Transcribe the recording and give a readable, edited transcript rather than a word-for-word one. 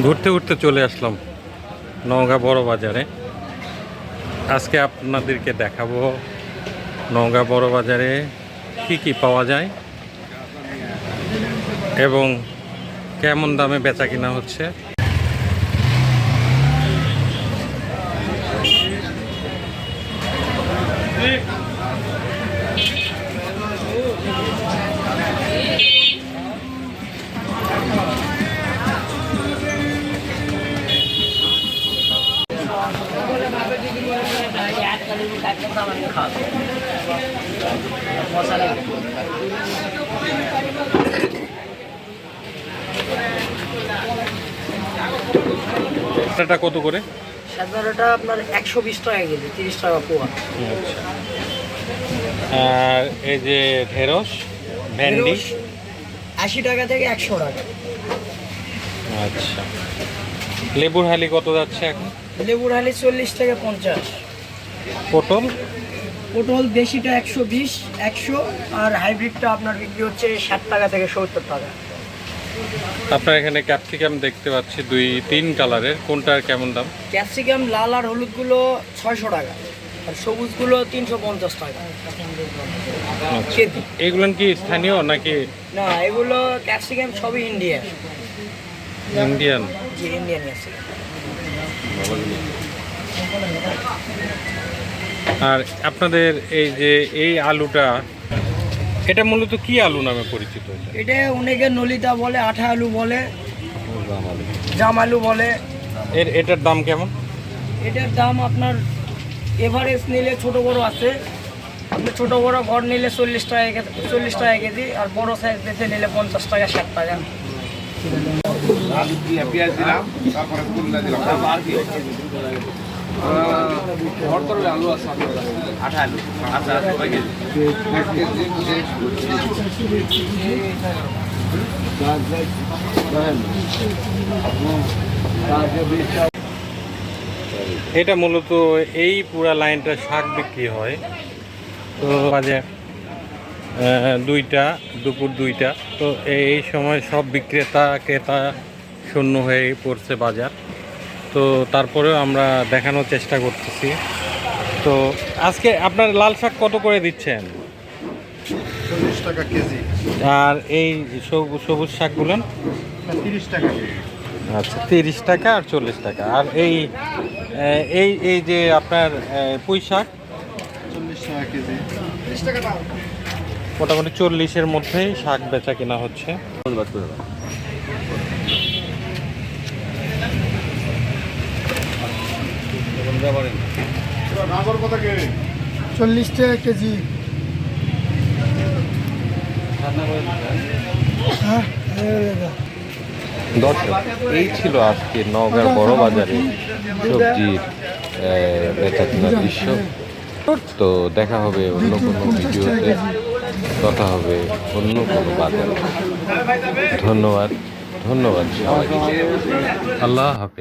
ঘুরতে ঘুরতে চলে আসলাম নওগাঁ বড় বাজারে। আজকে আপনাদেরকে দেখাবো নওগাঁ বড় বাজারে কি কি পাওয়া যায় এবং কেমন দামে বেচা কিনা হচ্ছে। এটা কত করে? সাধারণটা আপনার 120 টাকা কেজি, 30 টাকা পোয়া। আর এই যে ঢেঁড়স ভেন্ডি 80 টাকা থেকে 100 টাকা। আচ্ছা, লেবুর হালি কত যাচ্ছে এখন? লেবুর হালি 40 থেকে 50। পটল পটল দেশিটা 120, 100, আর হাইব্রিডটা আপনার বিক্রি হচ্ছে 60 টাকা থেকে 70 টাকা। আপনার এখানে ক্যাপসিকাম দেখতে পাচ্ছি 2-3 কালারের, কোনটার কেমন দাম? ক্যাপসিকাম লাল আর হলুদগুলো 600 টাকা, আর সবুজগুলো 350 টাকা কেজি। এগুলো কি স্থানীয় নাকি? না, এগুলো ক্যাপসিকাম সবই ইন্ডিয়ান। ইন্ডিয়ান? জি, ইন্ডিয়ান ক্যাপসিকাম। আর আপনাদের এই যে এই আলুটা, এটা মূলত কি আলু নামে পরিচিত? এটা অনেকে নলিতা বলে, আঠা আলু বলে, জাম আলু বলে। এটার দাম কেমন? এটার দাম আপনার এভারেজ নিলে ছোট বড় আছে। আপনি ছোট বড় ঘর নিলে 40 টাকা কেজি, আর বড় সাইজ বেছে নিলে 50 টাকা 60 টাকা। আলু আছে, আঠা আলু আচ্ছা, এটা মূলত এই পুরা লাইনটা শাক বিক্রি হয়। তো বাজে 2টা, দুপুর 2টা। তো এই সময় সব বিক্রেতা ক্রেতা শূন্য হয়ে পড়ছে বাজার। তো তারপরেও আমরা দেখানোর চেষ্টা করতেছি। তো আজকে আপনার লাল শাক কত করে দিচ্ছেন? 40 টাকা কেজি। আর এই সবুজ শাকগুলো? 30 টাকা কেজি। আচ্ছা, 30 টাকা আর 40 টাকা। আর এই এই এই যে আপনার পুঁই শাক? 40 টাকা কেজি। মোটামুটি 40-এর মধ্যেই শাক বেচা কেনা হচ্ছে। গাজর কত কেজি? 40 টাকা কেজি। দর্শক, এই ছিল আজকে নওগাঁর বড় বাজারে সবজির বেচা কেনার দৃশ্য। তো দেখা হবে অন্য কোনো ভিডিওতে, কথা হবে অন্য কোনো বাজারে। ধন্যবাদ সবাইকে। আল্লাহ হাফেজ।